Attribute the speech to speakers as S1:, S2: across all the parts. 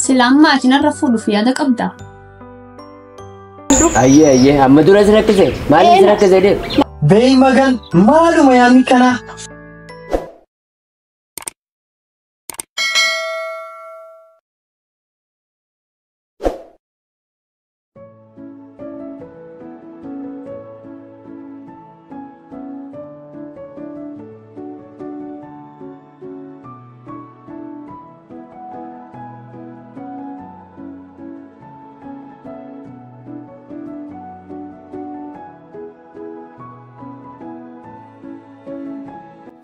S1: Silaan maatiin irra fuudhuuf yaada qabda.
S2: Ayyee amma dura rakkise maaliif rakkise deem?
S3: Beey magan maaluma yaadni kana.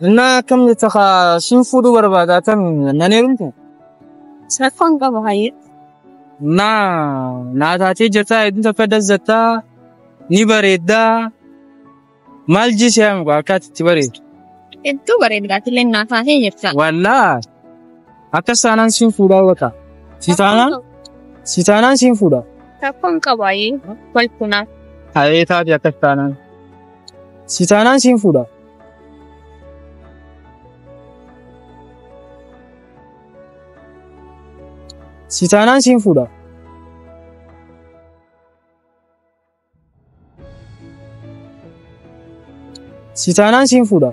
S4: Na kam ne taka shin fudu barbada tan nanirunta
S1: Sakon gaba haye.
S4: na ta ce jata idin ta fadar zata ni bareda malji sai am ga ka ti bare
S1: Iddoo bareedaa tilleen naa taatee jirta.
S4: walla akka sanan shin fuda wata sitanan shin fuda
S1: Sakon qaba haye. Walkunaa.
S4: haye ta bi akka sitanan shin fuda sitanan shin fuda sitanan shin fuda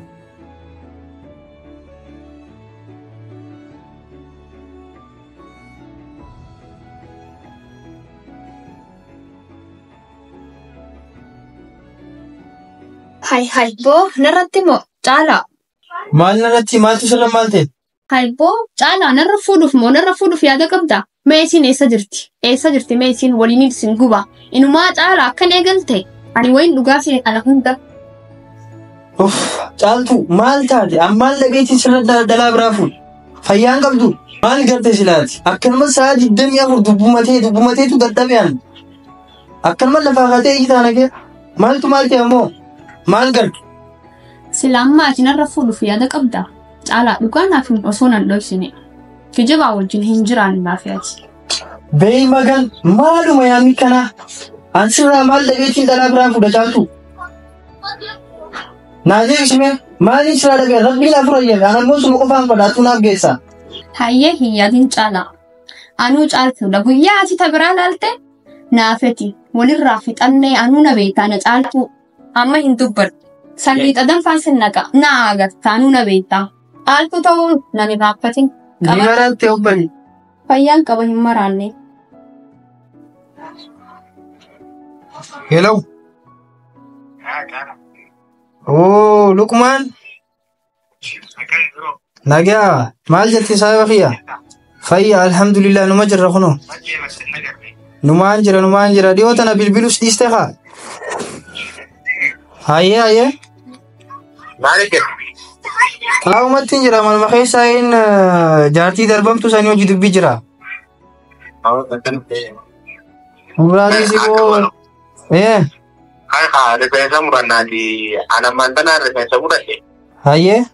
S1: Hay boo narratti moo caalaa?
S3: Maal narratti maaltu sirra maal ta'e?
S1: Hay boo caalaa narra fuudhuuf yaada qabda. Meesiin eessa jirti? Eessa jirti meesiin waliin isin guba. Inumaa caalaa akkan eegalte. Ani wayin dhugaa fi ala hunda.
S3: Caaltu maal taate ammaan dhageetiin sirra dalaa biraa fuudhu. Fayyaan qabdu maal garte silaati? Akkanuma sa'a 24 dubbumateetu dadhabeen. Akkanuma lafaa kaatee ijitaana kee maaltu maal ta'e ammoo maal garte?
S1: Silaan maatiin irra fuudhuuf yaada qabda. Caalaa dhugaa naaf osoo nan dhoksine. Kijibaa wajjin hin jiraan laafiyaati.
S3: Beey magan maaluma yaadni kana. An sirraa maal dhageetiin dalaa biraa fuudha caaltu? Naajee ishimee maaliin sirraa dhagee rabbiin afur ayyame an ammoo suma qofaan fadhaatu naaf geessa.
S1: Hayyee hin yaadin caalaa. Anuu caaltuudha guyyaa ati tabiraa laalte naafeti walirraa fixannee anuu na beekaa na caaltu amma hin dubbadhu. Salbii xadanfaan sin naqa na agarta anuu na beektaa. Caaltu ta'uun nan irraaffatin.
S3: Ni maraalte obbali.
S1: Fayyaan qaba hin maraanne.
S3: Hello. Oh, Lukman. Nagaa, maal jetti saahiba kiyya? Fayya alhamdulillah numa jirra kuno. Numaan jira dhiyoo tana bilbilus dhiiste kaa? Hayyee.
S5: Maaliif jedhu?
S3: Taa'umatti jira malma keessaa hin jaartii darbamtu sanii hojii dubbii jira. Muraatii si boo.
S5: Rifeensa murannaati. Anammaan tanaan rifeensa muradhe.
S3: Hayyee.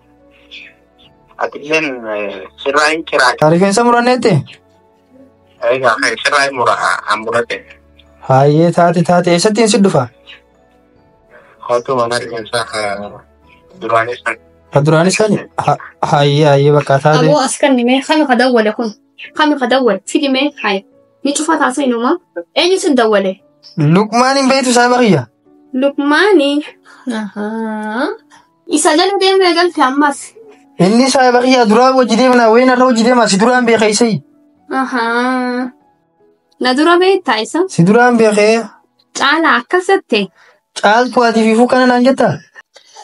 S5: Atilleen sirraa hin kiraate.
S3: Rifeensa muranneette?
S5: Sirraa hin muradhe.
S3: Hayyee taate eessatti hin siddufa?
S5: Hootu mana rifeensa duraanis kan.
S3: Duraanis kan? Hayyee bakka taate.
S1: Aboo as kan nimee kami ka dawwale kun. Kami ka dawwale fidimee haye. Ni cufa taasisa inumaa. Eenyu sin dawwale?
S3: Lukmaan hin beektu saahiba kiyya?
S1: Lukmaani. Isa jala deemee galte ammas.
S3: Inni saahiba kiyya duraa hojii deemna wayin irra hojii deema si duraan beekee isai.
S1: Na dura beektaa isa?
S3: Si duraan beekee.
S1: Caalaa akkasatti.
S3: Caaltu ati fiifuu kana naan jettaa?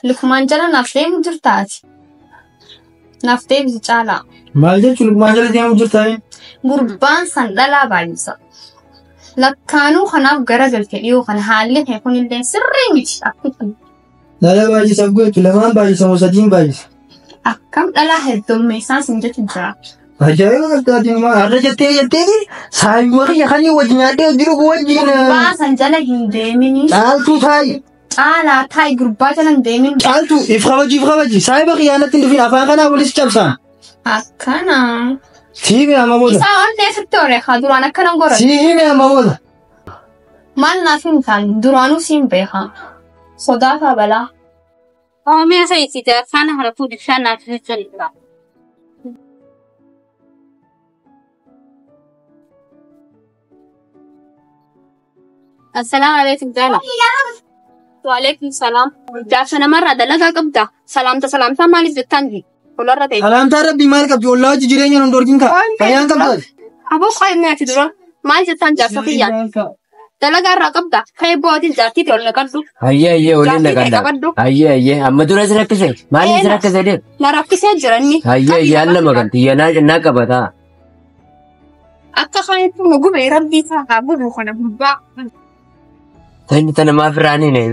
S1: Lukmaan jala naaf deemu jirtaati. Naaf deebisi caalaa.
S3: Maal jechuun lukmaan jala deemu jirtaa?
S1: Gurbaan san dhalaa baay'isa. Lakkaanuu kanaaf gara galte dhiyoo kana haalli kee kunillee sirrii miti akkuma.
S3: Dhala baay'isa goetu lamaan baay'isa moo sadiin baay'isa?
S1: Akkam dhalaa heddummeessaan sin jechuun jira.
S3: Ajaa'iba akkaatiin har'a jetteeni saahiba kiyya kan wajjin nyaadhee jiru wajjin.
S1: Gurbaa san jala hin deemini.
S3: Caaltuu taayi.
S1: Caalaa taayi gurbaa jala hin deemin.
S3: Caaltuu if kabaji saahiba kiyya natti hin dhufin afaan kanaa walis cabsaan.
S1: Akkana.
S3: Siime amma booda.
S1: Isaa onnee sitti oreekaa duraan akkana godhan.
S3: Siime amma booda.
S1: Maal naaf hin taane duraanuu siin beekaa. Sodaafaa balaa.
S6: Oomishee sa'iitii afaan harafuu dibshaan naaf jira. السلام عليكم جالا وعليكم السلام جاسنا مرة دلقا قبدا سلام مالي زتانجي ولا ردي
S3: سلام ربي مالك أبي والله تجرين يندوركين كا فيان قبض
S6: أبو خايف ناتي درا مالي زتان جاسا فيان دلقا رقبدا خايف بودي جاتي تقول كردو
S2: Ayye olin nakanda. Ayye amma dura sirakkise. Maali sirakkise de?
S6: لا ركسي جراني
S2: Ayye alla maganti yana nakabata.
S6: أكا خايف نقوم ربي فاقابو بخنا ببا
S2: Tani tana mafrani ne.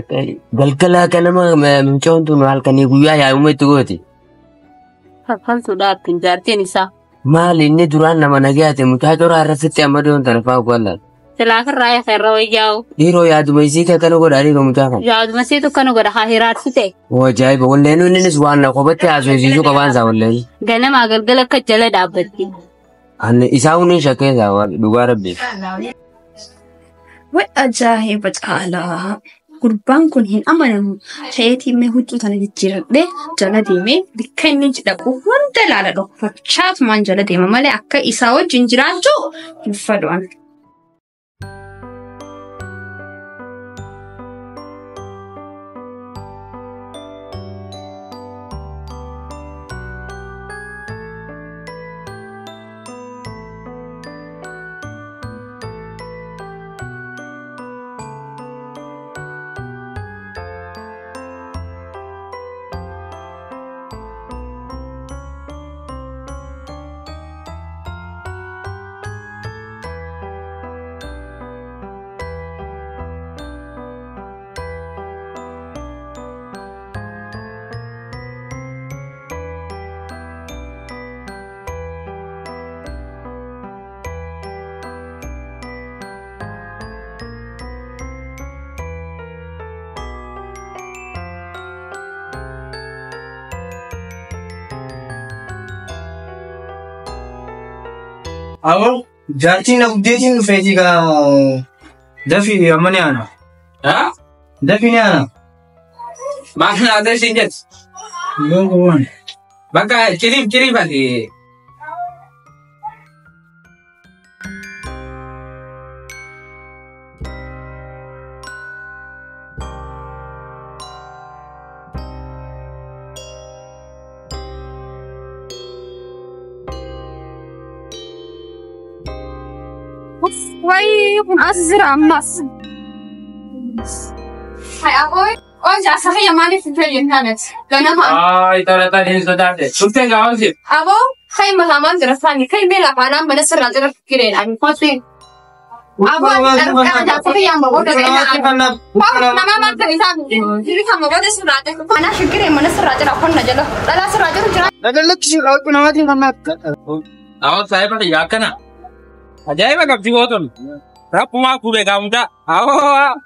S2: Galkala kana ma mchontu no halkani guya ya umetu goti.
S6: فقال سودات تنجارتي نسا
S2: Maali inni duraan nama nagaate mucaacora arrasitti amma doon tarfaa kwalla.
S6: تلاك الراية خير رويجاو
S2: Dhiiroo yaaduma isii kakana godhaanii kan mucaa kana.
S6: جاود مسيتو كانوا قد خاهرات ستي
S2: Wajaa'iba walleen innis waan na qobatti haasofsiisuu qabaan isaa walleen.
S6: ganama galgala jala dhaabbatti.
S2: Isaa hundiin shakkee isaa dhugaa rabbi.
S1: Way ajaa'iba caalaa. Gurbaan kun hin amanamu. Ta'eetii mee huccuu tana jijjiiradhee jala deemee bakka inni jedhamu hunda ilaala dhokfachaatumaan jala deema malee akka isaa wajjin jiraachuu hin fedhu.
S3: Awal jaartiin abdeetiin dhufeeti ka dafii amma ni ana.
S4: Ha?
S3: Dafii ni ana.
S4: Maal ada sinjet?
S3: Loon kuwan.
S4: Bakka kirim ati.
S1: Way أزر عماس. هاي أبوي أرجع صحيح مالي في الفيلم كانت لأن ما
S4: Tadi sudah deh. Sukses kau sih.
S1: أبو خي مهمان درساني كي بيلا أنا بنسر راجل فكرين أنا فاضي. أبو أنا صحيح ما بقول لك أنا ما تريسان تري كم ما بدي سر راجل أنا فكرين منسر راجل أكون نجلا لا سر راجل جرا
S3: Dagal kisi kau pun awat yang kamat.
S4: Awak saya pada yakin ah. Ajaib agak jiwa tu. Rapu mak kuda kamu tak? Awak